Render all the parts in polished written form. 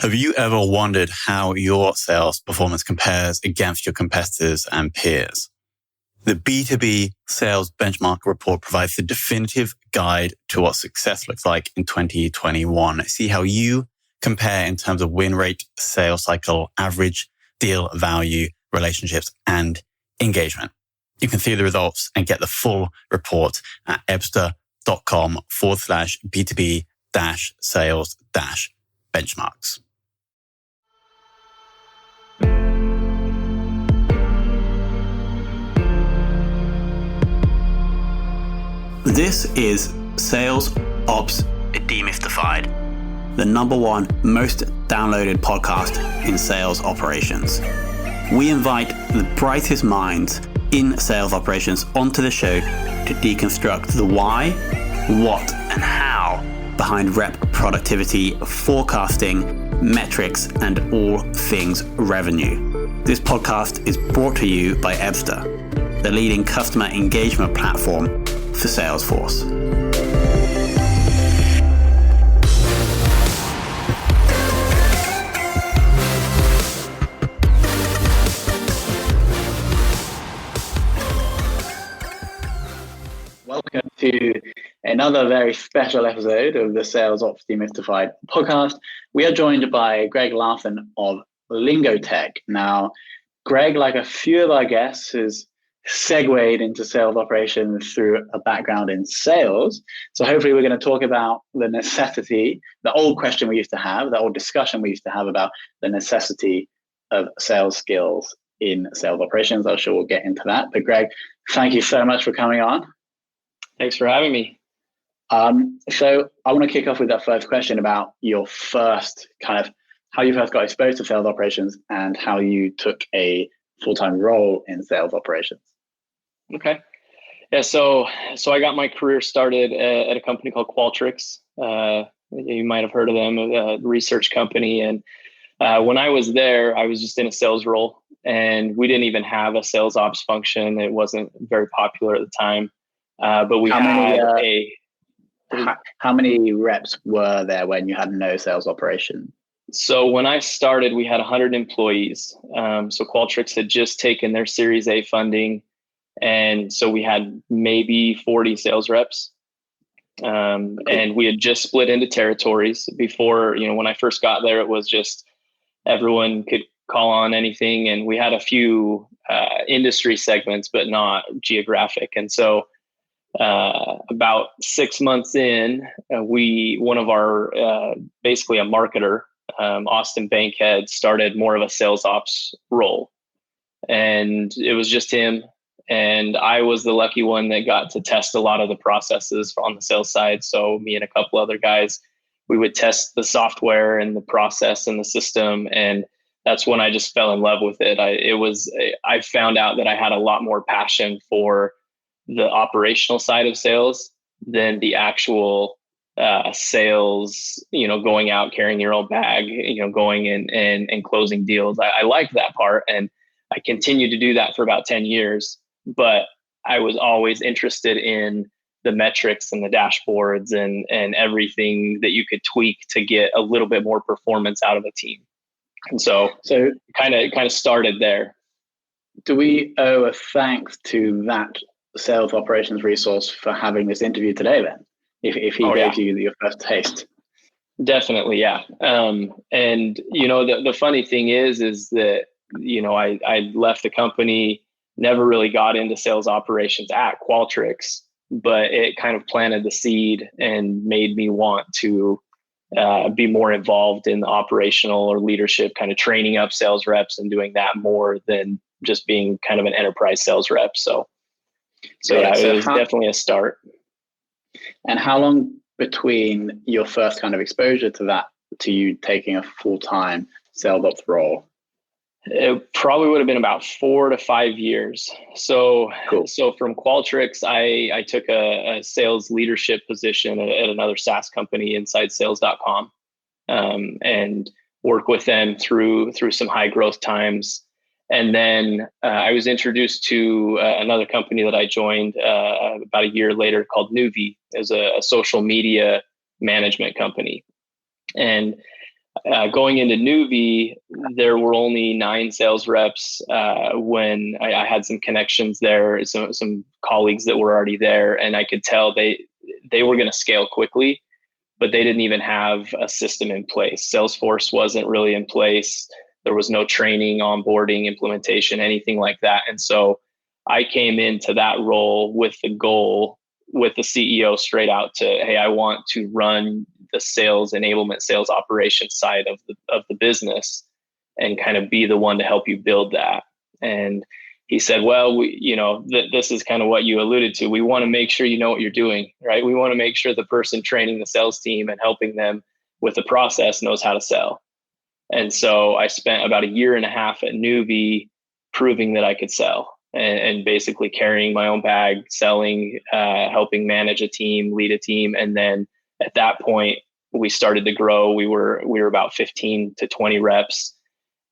Have you ever wondered how your sales performance compares against your competitors and peers? The B2B Sales Benchmark Report provides the definitive guide to what success looks like in 2021. See how you compare in terms of win rate, sales cycle, average deal value, relationships, and engagement. You can see the results and get the full report at ebsta.com/B2B-sales-benchmarks. This is Sales Ops Demystified, the #1 most downloaded podcast in sales operations. We invite the brightest minds in sales operations onto the show to deconstruct the why, what, and how behind rep productivity, forecasting, metrics, and all things revenue. This podcast is brought to you by Ebsta, the leading customer engagement platform for Salesforce. Welcome to another very special episode of the Sales Ops Demystified podcast. We are joined by Greg Larson of Lingotech. Now, Greg, like a few of our guests, has segued into sales operations through a background in sales. So hopefully we're going to talk about the necessity, the old question we used to have, the old discussion we used to have about the necessity of sales skills in sales operations. I'm sure we'll get into that. But Greg, thank you so much for coming on. Thanks for having me. So I want to kick off with that first question about your first how you first got exposed to sales operations and how you took a full-time role in sales operations. Okay. Yeah. So I got my career started at a company called Qualtrics. You might have heard of them, a research company. And when I was there, I was just in a sales role, and we didn't even have a sales ops function. It wasn't very popular at the time. But we how many reps were there when you had no sales operation? So when I started, we had 100 employees. So Qualtrics had just taken their Series A funding. And so we had maybe 40 sales reps. And we had just split into territories. Before, when I first got there, it was just everyone could call on anything. And we had a few industry segments, but not geographic. And so about 6 months in, one of our, basically a marketer, Austin Bankhead, started more of a sales ops role, and it was just him. And I was the lucky one that got to test a lot of the processes on the sales side. So me and a couple other guys, we would test the software and the process and the system. And that's when I just fell in love with it. I found out that I had a lot more passion for the operational side of sales than the actual sales, going out, carrying your own bag, going in and closing deals. I liked that part, and I continued to do that for about 10 years, but I was always interested in the metrics and the dashboards and everything that you could tweak to get a little bit more performance out of a team. And so kind of started there. Do we owe a thanks to that sales operations resource for having this interview today then? If he gave you your first taste. Definitely, yeah. And the funny thing is that I left the company, never really got into sales operations at Qualtrics, but it kind of planted the seed and made me want to be more involved in the operational or leadership, kind of training up sales reps and doing that more than just being kind of an enterprise sales rep. So it was definitely a start. And how long between your first kind of exposure to that to you taking a full-time sales ops role? It probably would have been about 4 to 5 years. So, cool. So from Qualtrics, I took a sales leadership position at another SaaS company, InsideSales.com, and work with them through some high growth times. And then I was introduced to another company that I joined about a year later called Nuvi. It was a social media management company. And Going into Nuvve, there were only 9 sales reps when I had some connections there, some colleagues that were already there, and I could tell they were going to scale quickly, but they didn't even have a system in place. Salesforce wasn't really in place. There was no training, onboarding, implementation, anything like that. And so I came into that role with the goal, with the CEO straight out to, hey, I want to run the sales enablement, sales operations side of the business and kind of be the one to help you build that. And he said, well, this is kind of what you alluded to. We want to make sure you know what you're doing, right? We want to make sure the person training the sales team and helping them with the process knows how to sell. And so I spent about 1.5 years at Nuvve proving that I could sell and basically carrying my own bag, selling, helping manage a team, lead a team. And then at that point, we started to grow. We were about 15 to 20 reps,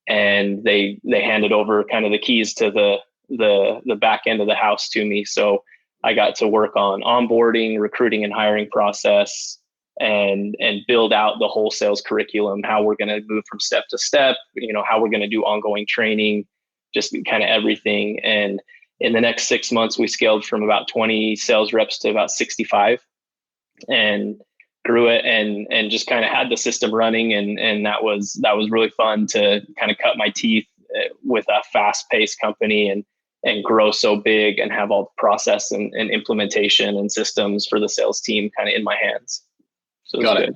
and they handed over kind of the keys to the back end of the house to me. So I got to work on onboarding, recruiting, and hiring process, and build out the whole sales curriculum, how we're going to move from step to step, how we're going to do ongoing training, just kind of everything. And in the next 6 months, we scaled from about 20 sales reps to about 65 and grew it and just kind of had the system running. And that was really fun to kind of cut my teeth with a fast paced company and grow so big and have all the process and implementation and systems for the sales team kind of in my hands. So Got it.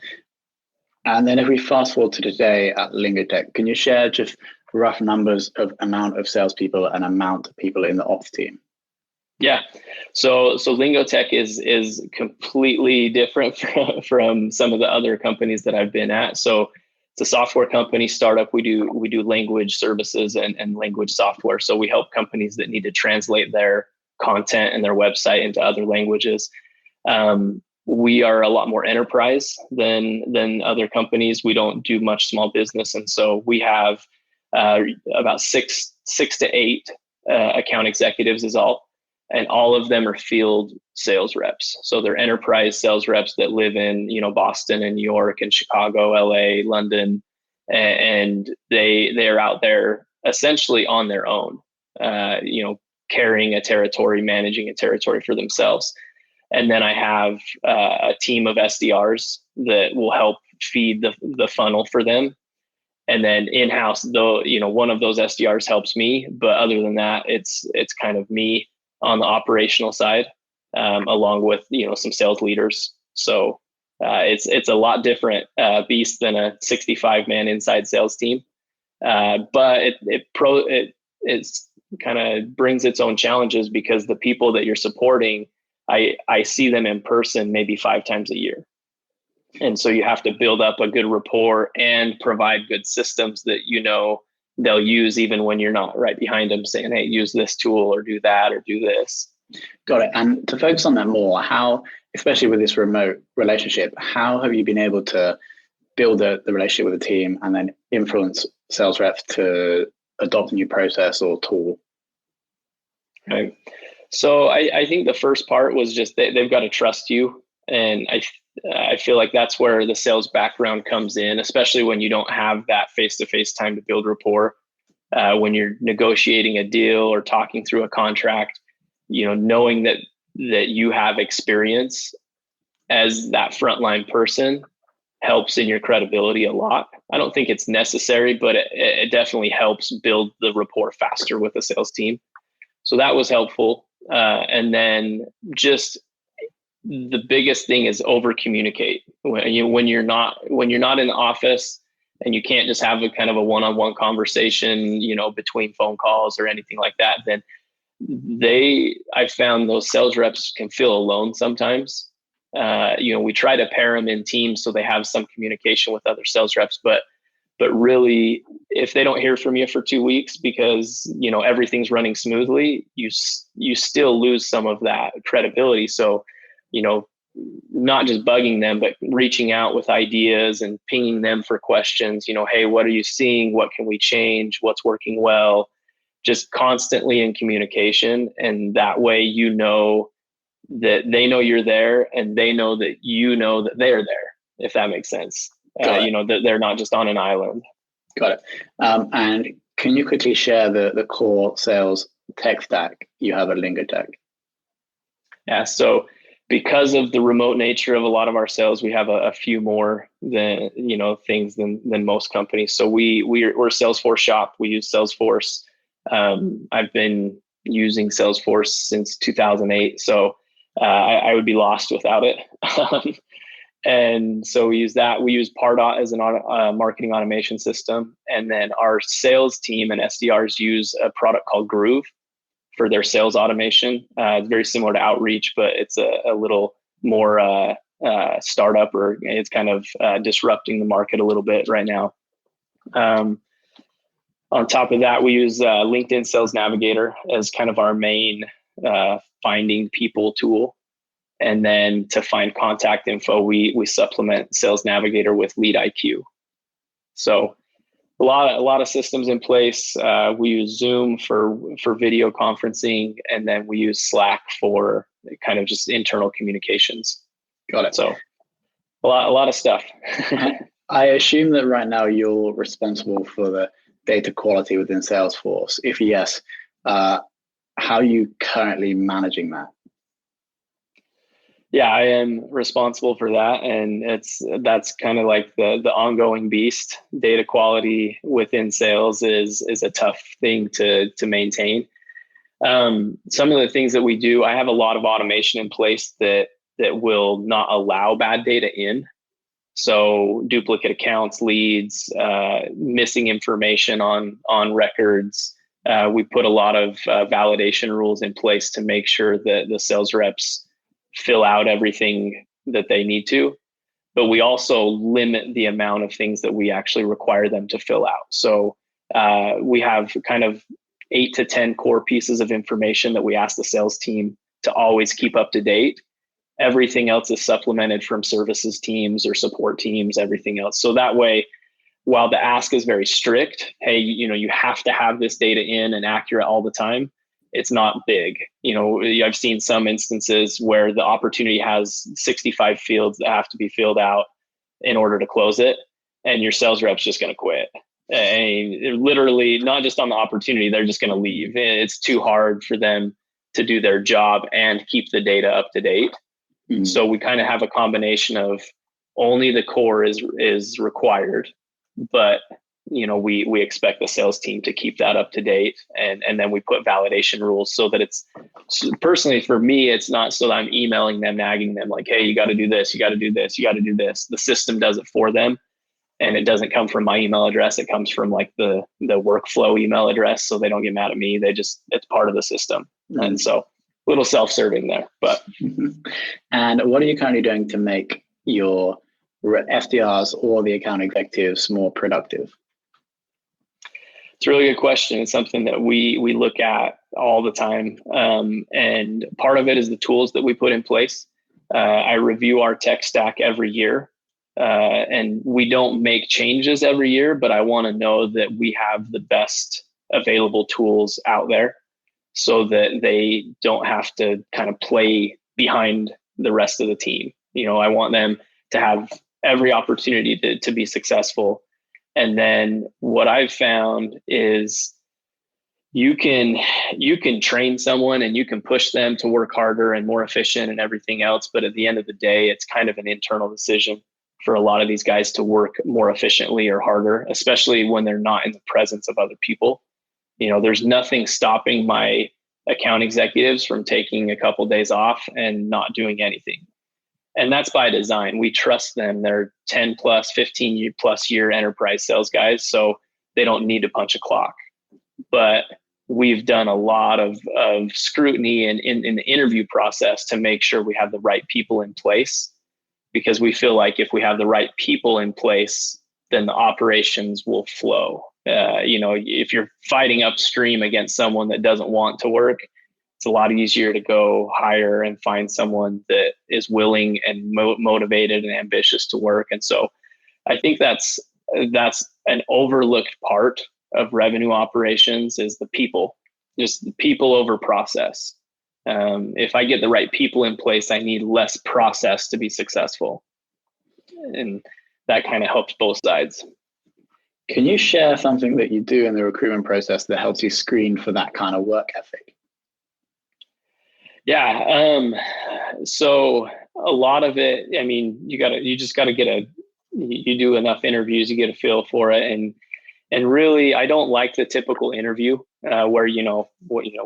And then if we fast forward to today at Lingotech, can you share just rough numbers of amount of salespeople and amount of people in the ops team? Yeah. So Lingotech is completely different from some of the other companies that I've been at. So it's a software company, startup. We do language services and language software. So we help companies that need to translate their content and their website into other languages. We are a lot more enterprise than other companies. We don't do much small business. And so we have about six to eight account executives is all. And all of them are field sales reps. So they're enterprise sales reps that live in, Boston and New York and Chicago, LA, London. And they are out there essentially on their own, carrying a territory, managing a territory for themselves. And then I have a team of SDRs that will help feed the funnel for them. And then in-house, though, one of those SDRs helps me. But other than that, it's kind of me on the operational side, along with, some sales leaders. So it's a lot different beast than a 65-man inside sales team. But it's kind of brings its own challenges because the people that you're supporting, I see them in person maybe 5 times a year. And so you have to build up a good rapport and provide good systems that, they'll use even when you're not right behind them saying, hey, use this tool or do that or do this. Got it. And to focus on that more, how, especially with this remote relationship, how have you been able to build the relationship with the team and then influence sales reps to adopt a new process or tool? Right. So I think the first part was just they've got to trust you. And I feel like that's where the sales background comes in, especially when you don't have that face-to-face time to build rapport. When you're negotiating a deal or talking through a contract, knowing that you have experience as that frontline person helps in your credibility a lot. I don't think it's necessary, but it definitely helps build the rapport faster with the sales team. So that was helpful. And then just the biggest thing is over communicate. When you're not in the office and you can't just have a kind of a one-on-one conversation, between phone calls or anything like that, then I found those sales reps can feel alone sometimes. We try to pair them in teams so they have some communication with other sales reps, but really, if they don't hear from you for 2 weeks because, everything's running smoothly, you still lose some of that credibility. So, not just bugging them, but reaching out with ideas and pinging them for questions, hey, what are you seeing? What can we change? What's working well? Just constantly in communication. And that way, that they know you're there and they know that they're there, if that makes sense. That they're not just on an island. Got it. And can you quickly share the core sales tech stack you have at LingoTech? Yeah. So because of the remote nature of a lot of our sales, we have a few more than things than most companies. So we're a Salesforce shop. We use Salesforce. I've been using Salesforce since 2008, so I would be lost without it. And so we use that. We use Pardot as a marketing automation system, and then our sales team and SDRs use a product called Groove for their sales automation. It's very similar to Outreach, but it's a little more startup, or it's kind of disrupting the market a little bit right now. On top of that, we use LinkedIn Sales Navigator as kind of our main finding people tool. And then to find contact info, we supplement Sales Navigator with Lead IQ. So a lot of systems in place. We use Zoom for video conferencing, and then we use Slack for kind of just internal communications. Got it. So a lot of stuff. I assume that right now you're responsible for the data quality within Salesforce. If yes, how are you currently managing that? Yeah, I am responsible for that, and that's kind of like the ongoing beast. Data quality within sales is a tough thing to maintain. Some of the things that we do, I have a lot of automation in place that will not allow bad data in. So duplicate accounts, leads, missing information on records. We put a lot of validation rules in place to make sure that the sales reps fill out everything that they need to, but we also limit the amount of things that we actually require them to fill out. So we have kind of 8 to 10 core pieces of information that we ask the sales team to always keep up to date. Everything else is supplemented from services teams or support teams, everything else. So that way, while the ask is very strict, hey, you have to have this data in and accurate all the time, it's not big. I've seen some instances where the opportunity has 65 fields that have to be filled out in order to close it, and your sales rep's just going to quit. And literally, not just on the opportunity, they're just going to leave. It's too hard for them to do their job and keep the data up to date. Mm-hmm. So we kind of have a combination of only the core is required, but we expect the sales team to keep that up to date, and then we put validation rules so that it's, personally for me, it's not so that I'm emailing them, nagging them like, hey, you got to do this, you got to do this, you got to do this. The system does it for them, and it doesn't come from my email address. It comes from like the workflow email address, so they don't get mad at me. It's part of the system. Mm-hmm. And so a little self-serving there, but. And what are you currently doing to make your SDRs or the account executives more productive? It's a really good question. It's something that we look at all the time. And part of it is the tools that we put in place. I review our tech stack every year, and we don't make changes every year, but I want to know that we have the best available tools out there so that they don't have to kind of play behind the rest of the team. I want them to have every opportunity to be successful. And then what I've found is you can train someone and you can push them to work harder and more efficient and everything else. But at the end of the day, it's kind of an internal decision for a lot of these guys to work more efficiently or harder, especially when they're not in the presence of other people. There's nothing stopping my account executives from taking a couple days off and not doing anything. And that's by design. We trust them. They're 10 plus, 15 plus year enterprise sales guys, so they don't need to punch a clock. But we've done a lot of scrutiny in the interview process to make sure we have the right people in place, because we feel like if we have the right people in place, then the operations will flow. If you're fighting upstream against someone that doesn't want to work, it's a lot easier to go hire and find someone that is willing and motivated and ambitious to work. And so I think that's an overlooked part of revenue operations is the people, just the people over process. If I get the right people in place, I need less process to be successful. And that kind of helps both sides. Can you share something that you do in the recruitment process that helps you screen for that kind of work ethic? Yeah. So a lot of it, I mean, you just gotta you do enough interviews, you get a feel for it. And really, I don't like the typical interview where,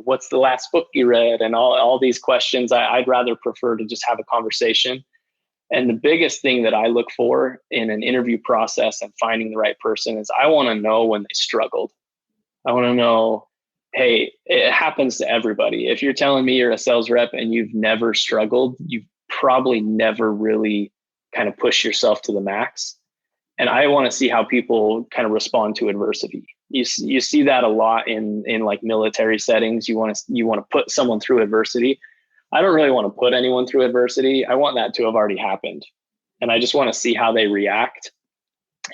what's the last book you read and all these questions. I'd rather prefer to just have a conversation. And the biggest thing that I look for in an interview process and finding the right person is I want to know when they struggled. I want to know, hey, it happens to everybody. If you're telling me you're a sales rep and you've never struggled, you've probably never really kind of pushed yourself to the max. And I want to see how people kind of respond to adversity. You see that a lot in like military settings. You want to put someone through adversity. I don't really want to put anyone through adversity. I want that to have already happened. And I just want to see how they react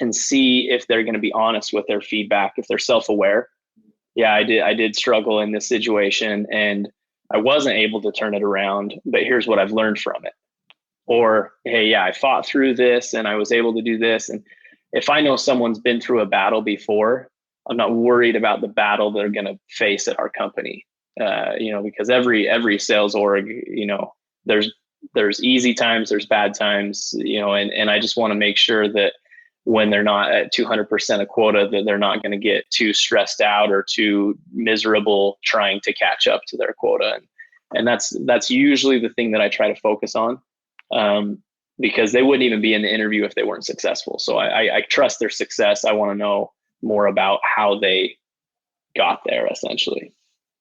and see if they're going to be honest with their feedback, if they're self-aware. Yeah, I did struggle in this situation and I wasn't able to turn it around, but here's what I've learned from it. Or, hey, yeah, I fought through this and I was able to do this. And if I know someone's been through a battle before, I'm not worried about the battle they're going to face at our company. Because every sales org, there's easy times, there's bad times, and I just want to make sure that when they're not at 200% of quota, that they're not going to get too stressed out or too miserable trying to catch up to their quota. And that's usually the thing that I try to focus on, because they wouldn't even be in the interview if they weren't successful. So I trust their success. I want to know more about how they got there, essentially.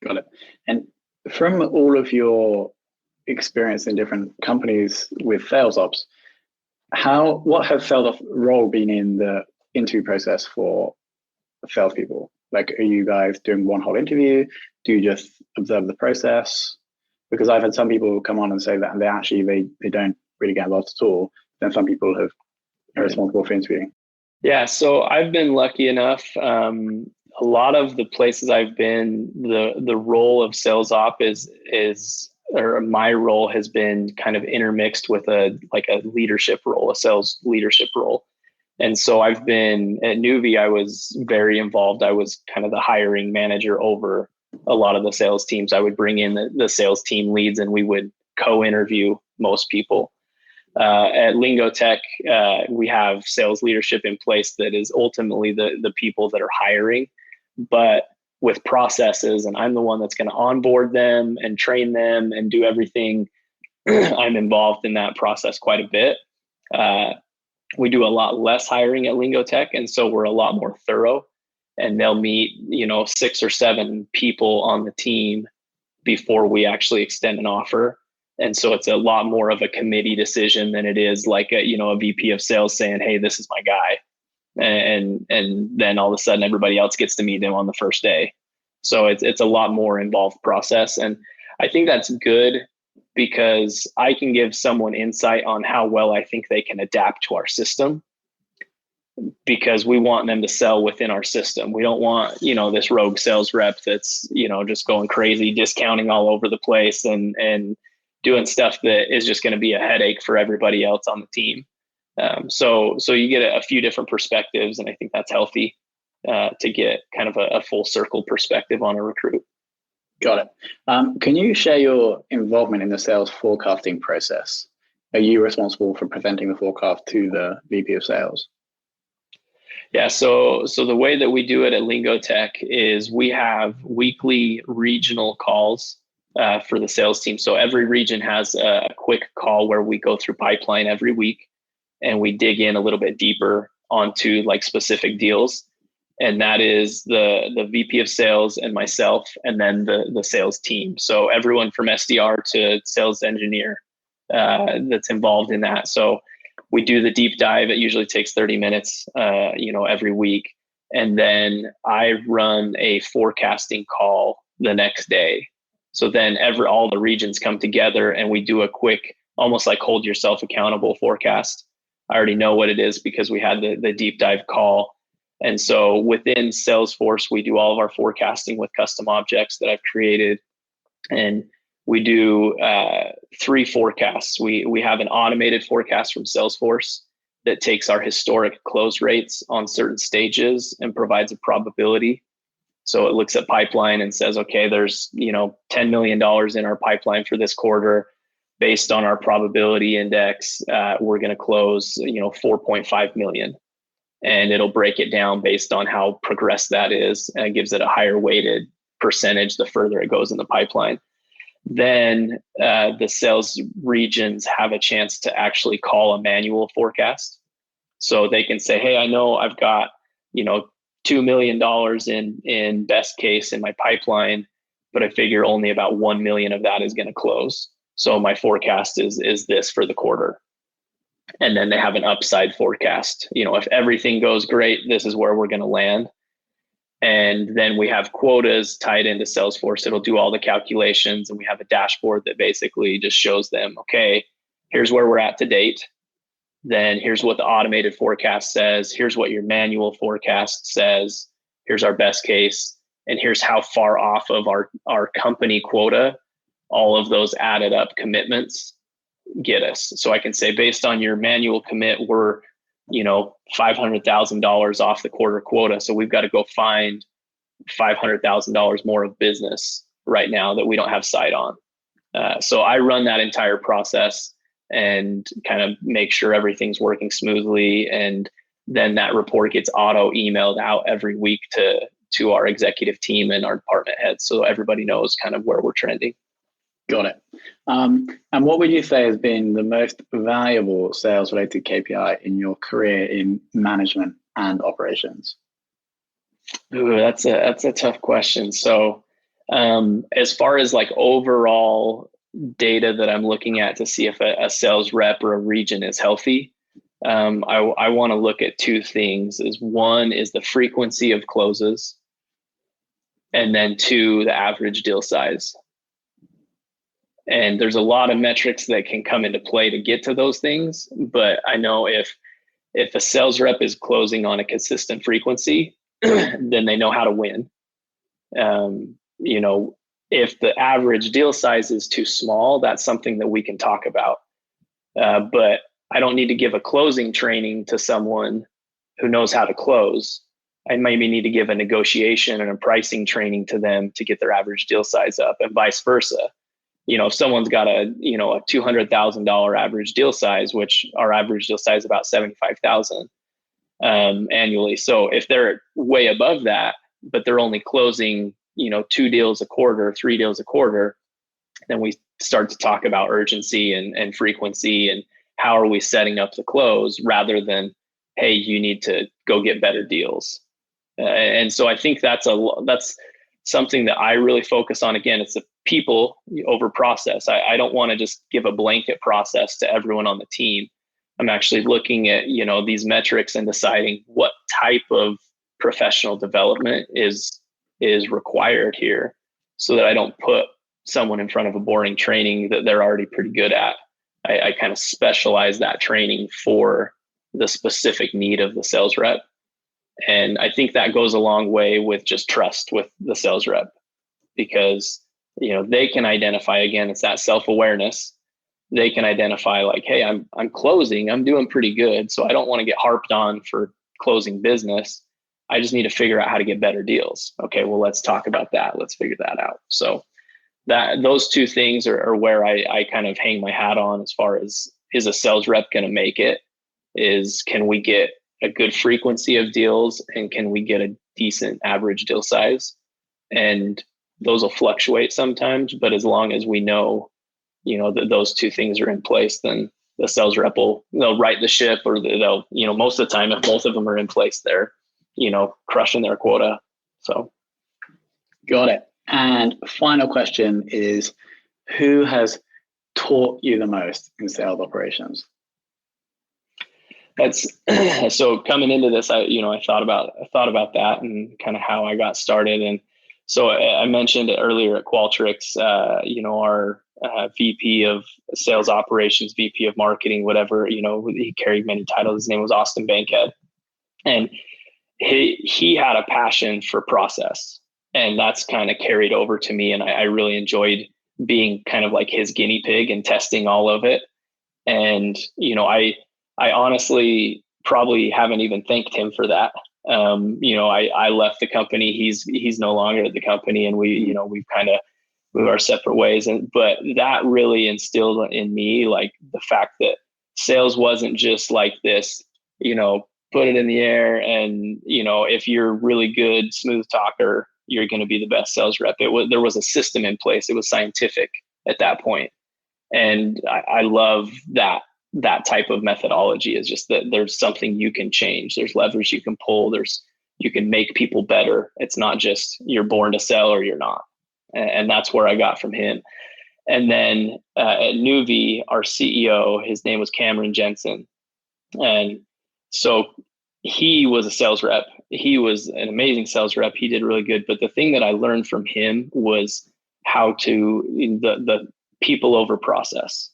Got it. And from all of your experience in different companies with sales ops, what has sales role been in the interview process for salespeople? Like, are you guys doing one whole interview? Do you just observe the process? Because I've had some people come on and say that they don't really get involved at all. Then some people are responsible for interviewing. Yeah, so I've been lucky enough. A lot of the places I've been, the role of sales op or my role has been kind of intermixed with a leadership role, a sales leadership role. And so I've been at Nuvve, I was very involved. I was kind of the hiring manager over a lot of the sales teams. I would bring in the sales team leads and we would co-interview most people. At Lingotech, we have sales leadership in place that is ultimately the people that are hiring, but with processes, and I'm the one that's going to onboard them and train them and do everything. I'm involved in that process quite a bit. We do a lot less hiring at Lingotech, and so we're a lot more thorough, and they'll meet 6 or 7 people on the team before we actually extend an offer. And so it's a lot more of a committee decision than it is like a VP of sales saying, hey, this is my guy. And then all of a sudden everybody else gets to meet him on the first day. So it's a lot more involved process. And I think that's good because I can give someone insight on how well I think they can adapt to our system, because we want them to sell within our system. We don't want, this rogue sales rep that's, just going crazy, discounting all over the place and doing stuff that is just going to be a headache for everybody else on the team. So you get a few different perspectives, and I think that's healthy to get kind of a full circle perspective on a recruit. Got it. Can you share your involvement in the sales forecasting process? Are you responsible for presenting the forecast to the VP of sales? Yeah, so the way that we do it at Lingotech is we have weekly regional calls for the sales team. So every region has a quick call where we go through pipeline every week and we dig in a little bit deeper onto like specific deals. And that is the VP of sales and myself, and then the sales team. So everyone from SDR to sales engineer that's involved in that. So we do the deep dive. It usually takes 30 minutes, every week. And then I run a forecasting call the next day. So then all the regions come together and we do a quick, almost like hold yourself accountable forecast. I already know what it is because we had the deep dive call. And so within Salesforce, we do all of our forecasting with custom objects that I've created. And we do 3 forecasts. We have an automated forecast from Salesforce. that takes our historic close rates on certain stages and provides a probability. So it looks at pipeline and says, okay, there's, $10 million in our pipeline for this quarter. Based on our probability index, we're going to close, 4.5 million. And it'll break it down based on how progressed that is, and it gives it a higher weighted percentage the further it goes in the pipeline. Then the sales regions have a chance to actually call a manual forecast. So they can say, hey, I know I've got, $2 million in best case in my pipeline, but I figure only about 1 million of that is going to close. So my forecast is this for the quarter. And then they have an upside forecast. If everything goes great, this is where we're going to land. And then we have quotas tied into Salesforce. It'll do all the calculations, and we have a dashboard that basically just shows them, okay, here's where we're at to date. Then here's what the automated forecast says. Here's what your manual forecast says. Here's our best case. And here's how far off of our company quota all of those added up commitments get us. So I can say, based on your manual commit, we're, $500,000 off the quarter quota. So we've got to go find $500,000 more of business right now that we don't have sight on. So I run that entire process and kind of make sure everything's working smoothly. And then that report gets auto emailed out every week to our executive team and our department heads. So everybody knows kind of where we're trending. Got it. And what would you say has been the most valuable sales related KPI in your career in management and operations? Ooh, that's a tough question. So as far as like overall data that I'm looking at to see if a sales rep or a region is healthy, I want to look at two things. One is the frequency of closes, and then two, the average deal size. And there's a lot of metrics that can come into play to get to those things. But I know if a sales rep is closing on a consistent frequency, then they know how to win. If the average deal size is too small, that's something that we can talk about. But I don't need to give a closing training to someone who knows how to close. I maybe need to give a negotiation and a pricing training to them to get their average deal size up, and vice versa. If someone's got a $200,000 average deal size, which our average deal size is about 75,000 annually. So if they're way above that, but they're only closing, 2 deals a quarter, 3 deals a quarter, then we start to talk about urgency and frequency and how are we setting up the close, rather than, hey, you need to go get better deals. And so I think that's something that I really focus on. Again, it's the people over process. I don't want to just give a blanket process to everyone on the team. I'm actually looking at, these metrics and deciding what type of professional development is required here, so that I don't put someone in front of a boring training that they're already pretty good at. I kind of specialize that training for the specific need of the sales rep. And I think that goes a long way with just trust with the sales rep, because, they can identify, again, it's that self-awareness. They can identify like, hey, I'm closing, I'm doing pretty good. So I don't want to get harped on for closing business. I just need to figure out how to get better deals. Okay, well, let's talk about that. Let's figure that out. So those two things are where I kind of hang my hat on as far as, is a sales rep going to make it? Can we get a good frequency of deals, and can we get a decent average deal size? And those will fluctuate sometimes, but as long as we know, that those two things are in place, then the sales rep they'll right the ship, or they'll, most of the time, if both of them are in place, they're, crushing their quota. So. Got it. And final question is, who has taught you the most in sales operations? That's so coming into this, I thought about that and kind of how I got started. And so I mentioned it earlier at Qualtrics, our VP of sales operations, VP of marketing, whatever, he carried many titles. His name was Austin Bankhead. And he had a passion for process, and that's kind of carried over to me. And I really enjoyed being kind of like his guinea pig and testing all of it. And, I honestly probably haven't even thanked him for that. I left the company. He's no longer at the company, and we've kind of moved our separate ways. But that really instilled in me like the fact that sales wasn't just like this, put it in the air, and if you're really good smooth talker, you're going to be the best sales rep. There was a system in place. It was scientific at that point, and I love that type of methodology. Is just that there's something you can change. There's leverage you can pull. You can make people better. It's not just you're born to sell or you're not. And that's where I got from him. And then at Nuvve, our CEO, his name was Cameron Jensen. And so he was a sales rep. He was an amazing sales rep. He did really good. But the thing that I learned from him was how to, the people over process.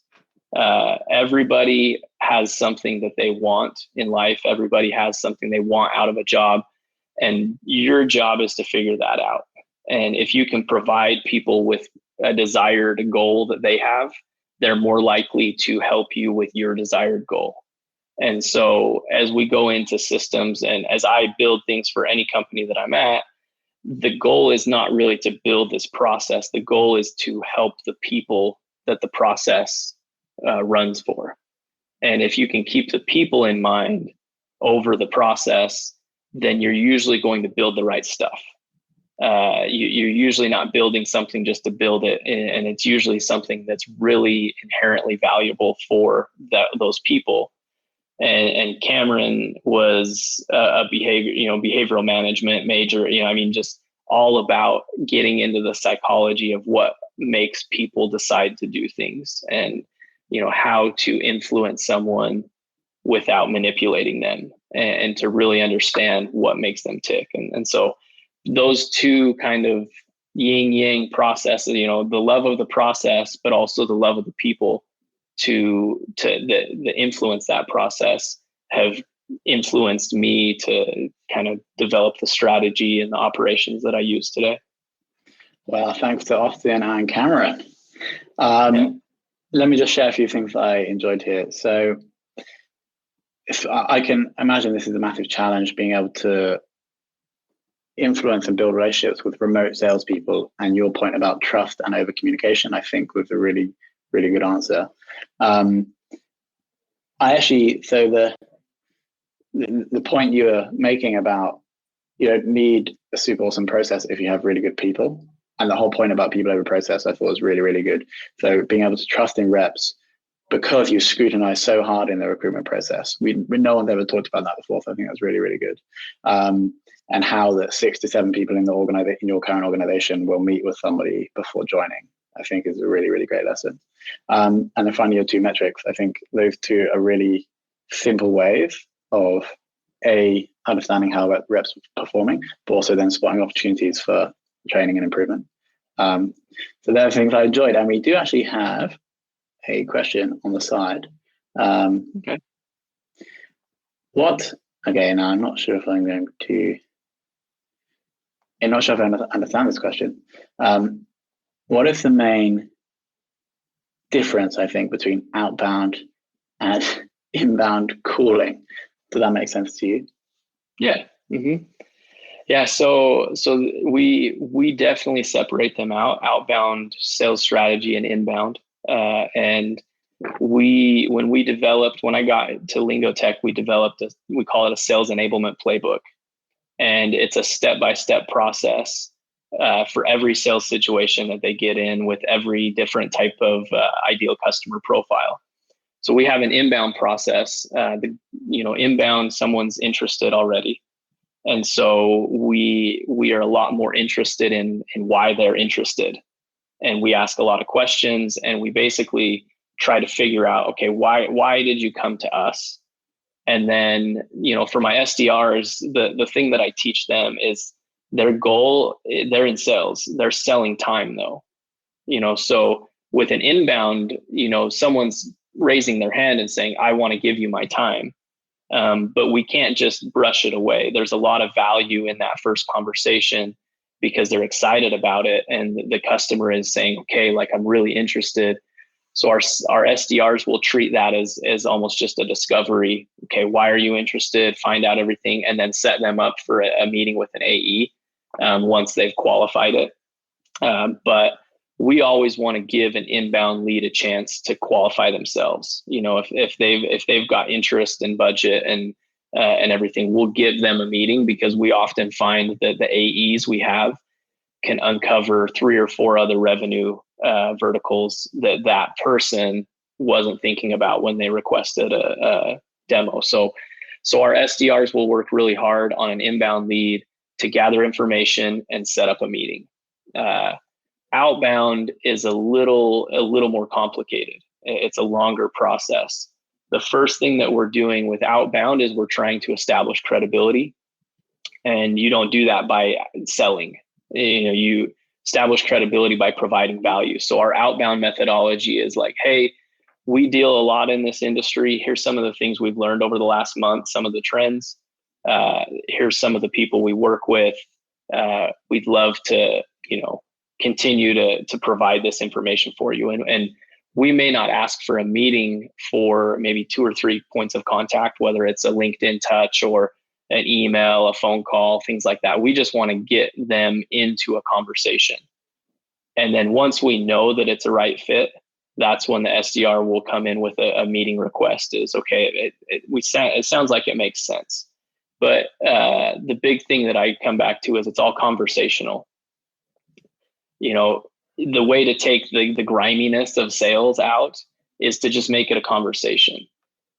Everybody has something that they want in life. Everybody has something they want out of a job. And your job is to figure that out. And if you can provide people with a desired goal that they have, they're more likely to help you with your desired goal. And so as we go into systems and as I build things for any company that I'm at, the goal is not really to build this process. The goal is to help the people that the process runs for. And if you can keep the people in mind over the process, then you're usually going to build the right stuff. You're usually not building something just to build it, and it's usually something that's really inherently valuable for those people. And Cameron was a behavioral management major. Just all about getting into the psychology of what makes people decide to do things, and how to influence someone without manipulating them, and to really understand what makes them tick. And so those two kind of yin yang processes, the love of the process, but also the love of the people to the influence that process, have influenced me to kind of develop the strategy and the operations that I use today. Well, thanks to Austin and Cameron. Let me just share a few things I enjoyed here. So if I can imagine this is a massive challenge, being able to influence and build relationships with remote salespeople, and your point about trust and over communication, I think, was a really, really good answer. The point you were making about you don't need a super awesome process if you have really good people, and the whole point about people over process, I thought was really, really good. So being able to trust in reps because you scrutinize so hard in the recruitment process. No one's ever talked about that before, so I think that's really, really good. And how that 6 to 7 people in your current organization will meet with somebody before joining, I think is a really, really great lesson. And then finally, your 2 metrics. I think those 2 are really simple ways of understanding how reps are performing, but also then spotting opportunities for training and improvement. So there are things I enjoyed. And we do actually have a question on the side. Okay. Now I'm not sure if I'm going to... I'm not sure if I understand this question. What is the main difference, I think, between outbound and inbound calling? Does that make sense to you? Yeah. Mm-hmm. Yeah. So we definitely separate them out: outbound sales strategy and inbound. And when I got to Lingo Tech, we developed we call it a sales enablement playbook. And it's a step-by-step process for every sales situation that they get in, with every different type of ideal customer profile. So we have an inbound process. Inbound, someone's interested already. And so we are a lot more interested in why they're interested. And we ask a lot of questions, and we basically try to figure out, okay, why did you come to us? And then, for my SDRs, the thing that I teach them is their goal, they're in sales, they're selling time though. So with an inbound, someone's raising their hand and saying, I want to give you my time. But we can't just brush it away. There's a lot of value in that first conversation because they're excited about it. And the customer is saying, okay, like, I'm really interested. So our SDRs will treat that as almost just a discovery. Okay, why are you interested? Find out everything, and then set them up for a meeting with an AE once they've qualified it. But we always want to give an inbound lead a chance to qualify themselves. If they've got interest and budget and everything, we'll give them a meeting, because we often find that the AEs we have can uncover 3 or 4 other revenue verticals that person wasn't thinking about when they requested a demo. So our SDRs will work really hard on an inbound lead to gather information and set up a meeting. Outbound is a little more complicated. It's a longer process. The first thing that we're doing with outbound is we're trying to establish credibility, and you don't do that by selling. You establish credibility by providing value. So our outbound methodology is like, hey, we deal a lot in this industry. Here's some of the things we've learned over the last month, some of the trends. Here's some of the people we work with. We'd love to, continue to provide this information for you. And we may not ask for a meeting for maybe 2 or 3 points of contact, whether it's a LinkedIn touch or an email, a phone call, things like that. We just want to get them into a conversation. And then once we know that it's a right fit, that's when the SDR will come in with a meeting request. Is okay, it sounds like it makes sense. But the big thing that I come back to is it's all conversational. The way to take the griminess of sales out is to just make it a conversation.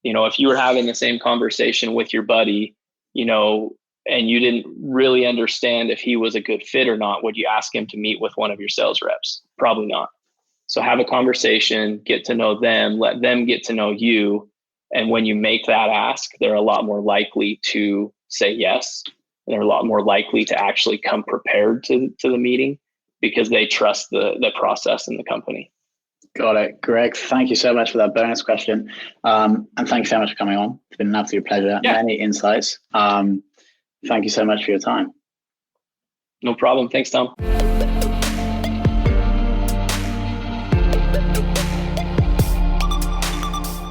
If you were having the same conversation with your buddy, and you didn't really understand if he was a good fit or not, would you ask him to meet with one of your sales reps? Probably not. So have a conversation, get to know them, let them get to know you. And when you make that ask, they're a lot more likely to say yes. And they're a lot more likely to actually come prepared to the meeting, because they trust the process in the company. Got it. Greg, thank you so much for that bonus question. And thank you so much for coming on. It's been an absolute pleasure. Yeah. Many insights. Thank you so much for your time. No problem. Thanks, Tom.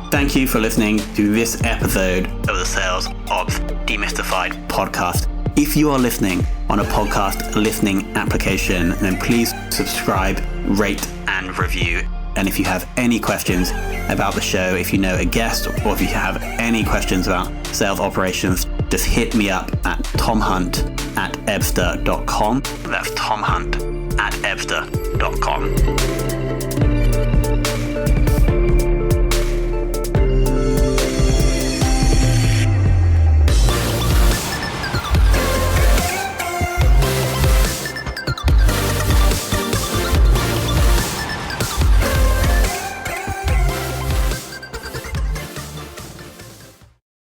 Thank you for listening to this episode of the Sales Ops Demystified podcast. If you are listening on a podcast listening application, then please subscribe, rate, and review. And if you have any questions about the show, if you know a guest, or if you have any questions about sales operations, just hit me up at tomhunt@ebster.com. That's tomhunt@ebster.com.